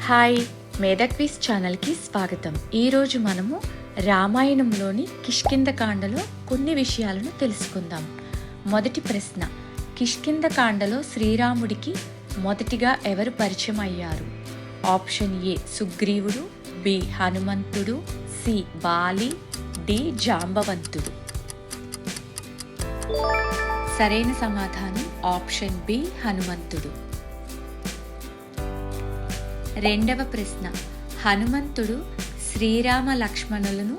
Hi, మేధక్విజ్ ఛానల్కి స్వాగతం. ఈరోజు మనము రామాయణంలోని కిష్కింధకాండలో కొన్ని విషయాలను తెలుసుకుందాం. మొదటి ప్రశ్న, కిష్కింధకాండలో శ్రీరాముడికి మొదటిగా ఎవరు పరిచయం అయ్యారు? ఆప్షన్ ఏ సుగ్రీవుడు, బి హనుమంతుడు, సి వాలి, డి జాంబవంతుడు. సరైన సమాధానం ఆప్షన్ బి హనుమంతుడు. రెండవ ప్రశ్న, హనుమంతుడు శ్రీరామ లక్ష్మణులను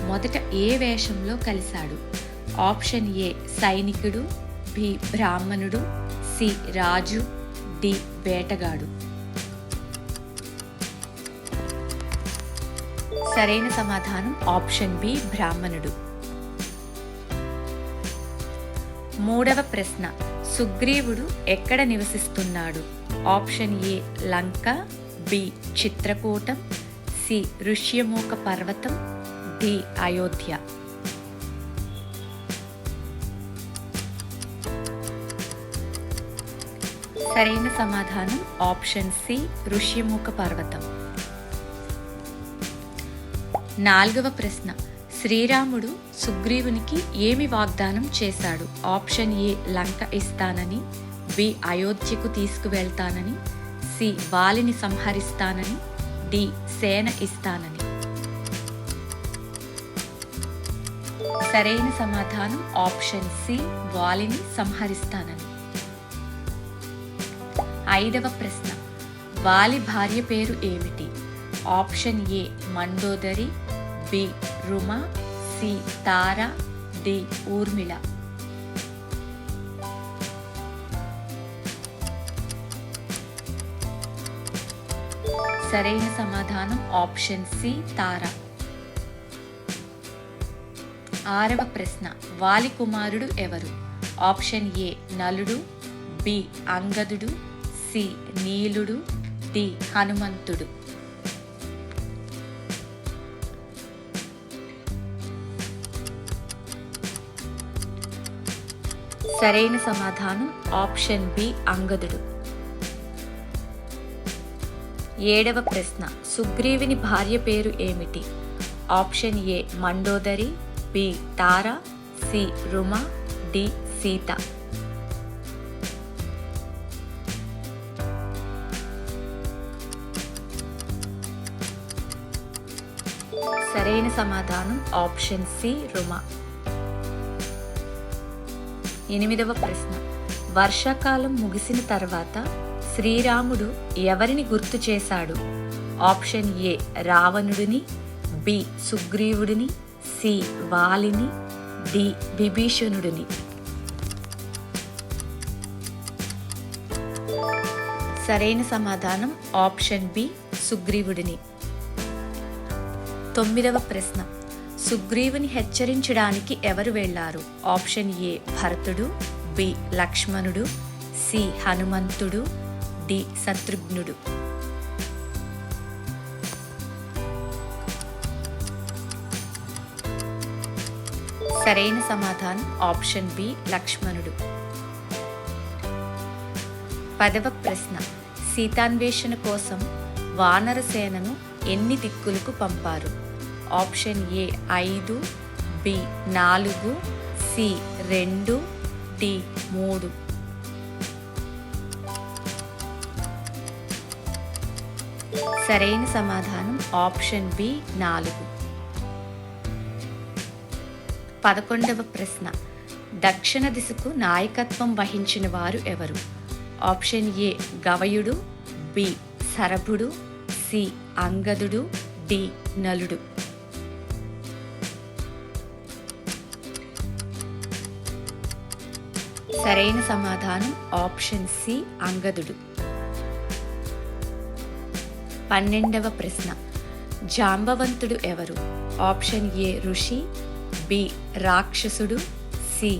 మొదట ఏ వేషంలో కలిశాడు? ఆప్షన్ ఏ సైనికుడు, బి బ్రాహ్మణుడు, సి రాజు, డి వేటగాడు. సరైన సమాధానం ఆప్షన్ బి బ్రాహ్మణుడు. మూడవ ప్రశ్న, సుగ్రీవుడు ఎక్కడ నివసిస్తున్నాడు? Option A Lanka, B Chitrakootam, C Rishyamuka పర్వతం, డి అయోధ్య. సరైన సమాధానం ఆప్షన్ సి ఋష్యమూక పర్వతం. నాలుగవ ప్రశ్న, శ్రీరాముడు సుగ్రీవునికి ఏమి వాగ్దానం చేశాడు? ఆప్షన్ ఏ లంక ఇస్తానని, బి అయోధ్యకు తీసుకువెళ్తానని, సి వాలిని సంహరిస్తానని, డి సేన ఇస్తానని. సరైన సమాధానం ఆప్షన్ సి వాలిని సంహరిస్తానని. ఐదవ ప్రశ్న, వాలి భార్య పేరు ఏమిటి? Option A Mandodari, B Ruma, C Tara, D Urmila. సరైన సమాధానం ఆప్షన్ సి తార. ఆరవ ప్రశ్న, వాలి కుమారుడు ఎవరు? ఆప్షన్ ఏ నలుడు, బి అంగదుడు, సి నీలుడు, డి హనుమంతుడు. సరైన సమాధానం ఆప్షన్ బి అంగదుడు. ఏడవ ప్రశ్న, సుగ్రీవుని భార్య పేరు ఏమిటి? Option A Mandodari, B Tara, C Ruma, D Sita. సరైన సమాధానం ఆప్షన్ సి రుమ. ఎనిమిదవ ప్రశ్న, వర్షాకాలం ముగిసిన తర్వాత శ్రీరాముడు ఎవరిని గుర్తు చేశాడు? ఆప్షన్ ఏ రావణుడిని, బి సుగ్రీవుడిని, సి వాలిని, డి విభీషణుడిని. సరైన సమాధానం ఆప్షన్ బి సుగ్రీవుడిని. తొమ్మిదవ ప్రశ్న, సుగ్రీవుని హెచ్చరించడానికి ఎవరు వెళ్లారు? ఆప్షన్ ఏ భరతుడు, బి లక్ష్మణుడు, సి హనుమంతుడు, డి శత్రుఘ్నుడు. సరైన సమాధానం ఆప్షన్ బి లక్ష్మణుడు. పదవ ప్రశ్న, సీతాన్వేషణ కోసం వానర సేనను ఎన్ని దిక్కులకు పంపారు? Option A 5, B 4, C 2, D 3. సరైన సమాధానం ఆప్షన్ బి 4. 11వ ప్రశ్న, దక్షిణ దిశకు నాయకత్వం వహించిన వారు ఎవరు? ఆప్షన్ ఏ గవయుడు, బి శరభుడు, సి అంగదుడు, డి నలుడు. సరైన సమాధానం ఆప్షన్ సి అంగదుడు. 12వ ప్రశ్న, జాంబవంతుడు ఎవరు? ఆప్షన్ ఏ ఋషి, బి రాక్షసుడు, సి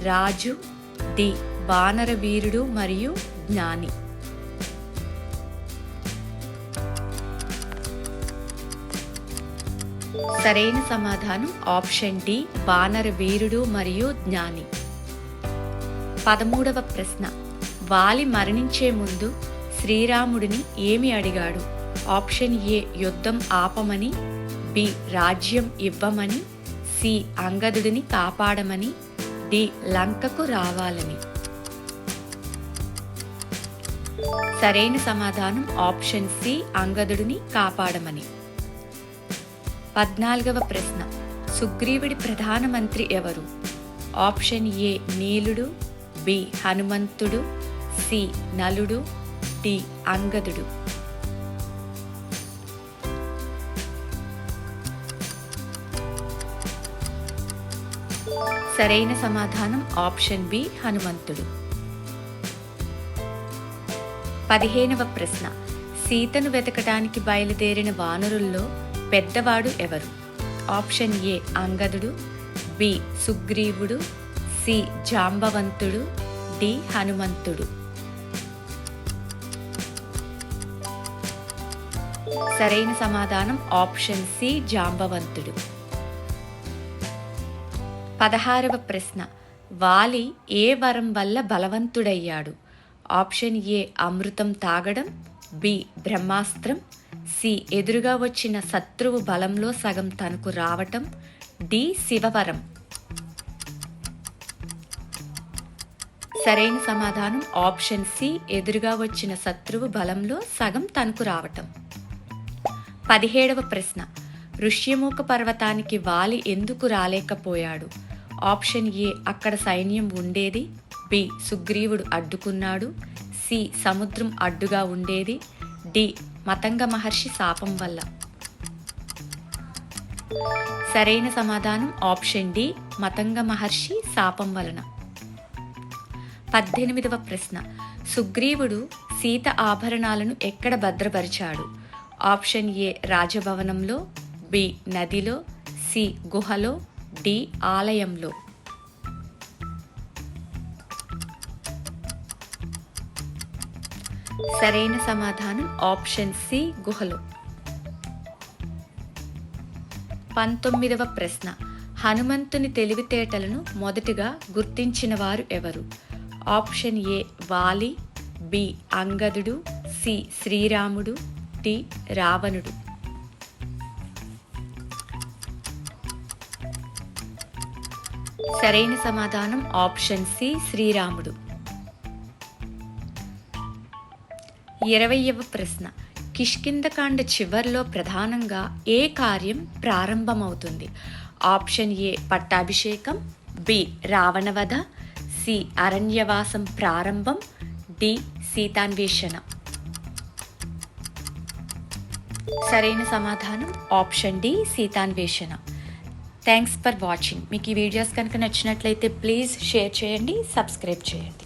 రాజు, డి వానర వీరుడు మరియు జ్ఞాని. సరైన సమాధానం ఆప్షన్ డి వానర వీరుడు మరియు జ్ఞాని. 13వ ప్రశ్న, వాలి మరణించే ముందు శ్రీరాముడిని ఏమి అడిగాడు? ఆప్షన్ ఏ యుద్ధం ఆపమని, బి రాజ్యం ఇవ్వమని, సి అంగదుడిని కాపాడమని, డి లంకకు రావాలని. సరైన సమాధానం ఆప్షన్ సి అంగదుడిని కాపాడమని. 14వ ప్రశ్న, సుగ్రీవుడి ప్రధానమంత్రి ఎవరు? ఆప్షన్ ఏ నీలుడు, బి హనుమంతుడు, సి నలుడు, డి అంగదుడు. సరైన సమాధానం ఆప్షన్ బి హనుమంతుడు. 15వ ప్రశ్న, సీతను వెతకడానికి బయలుదేరిన వానరుల్లో పెద్దవాడు ఎవరు? ఆప్షన్ ఏ అంగదుడు, బి సుగ్రీవుడు, సి జాంబవంతుడు, డి హనుమంతుడు. సరైన సమాధానం ఆప్షన్ సి జాంబవంతుడు. 16వ ప్రశ్న, వాలి ఏ వరం వల్ల బలవంతుడయ్యాడు? ఆప్షన్ ఏ అమృతం తాగడం, బి బ్రహ్మాస్త్రం, సి ఎదురుగా వచ్చిన శత్రువు బలంలో సగం తనకు రావటం, డి శివవరం. సరైన సమాధానం ఆప్షన్ సి ఎదురుగా వచ్చిన శత్రువు బలంలో సగం తనకు రావటం. 17వ ప్రశ్న, ఋష్యమూక పర్వతానికి వాలి ఎందుకు రాలేకపోయాడు? ఆప్షన్ ఏ అక్కడ సైన్యం ఉండేది, బి సుగ్రీవుడు అడ్డుకున్నాడు, సి సముద్రం అడ్డుగా ఉండేది, డి మతంగ మహర్షి శాపం వల్ల. సరైన సమాధానం ఆప్షన్ డి మతంగ మహర్షి శాపం వలన. 18వ ప్రశ్న, సుగ్రీవుడు సీత ఆభరణాలను ఎక్కడ భద్రపరిచాడు? ఆప్షన్ ఏ రాజభవనంలో, బి నదిలో, సి గుహలో, డి ఆలయంలో. సరైన సమాధానం ఆప్షన్ సి గుహలో. 19వ ప్రశ్న, హనుమంతుని తెలివితేటలను మొదటగా గుర్తించిన వారు ఎవరు? ఆప్షన్ ఏ వాలి, బి అంగదుడు, సి శ్రీరాముడు, డి రావణుడు. సరైన సమాధానం ఆప్షన్ సి శ్రీరాముడు. 20వ ప్రశ్న, కిష్కింధకాండ చివర్లో ప్రధానంగా ఏ కార్యం ప్రారంభమవుతుంది? ఆప్షన్ ఏ పట్టాభిషేకం, బి రావణవధ, సి అరణ్యవాసం ప్రారంభం, డి సీతాన్వేషణ. సరైన సమాధానం ఆప్షన్ డి సీతాన్వేషణ. Thanks for watching. మీకు ఈ వీడియోస్ కనుక నచ్చినట్లయితే ప్లీజ్ షేర్ చేయండి, సబ్స్క్రైబ్ చేయండి.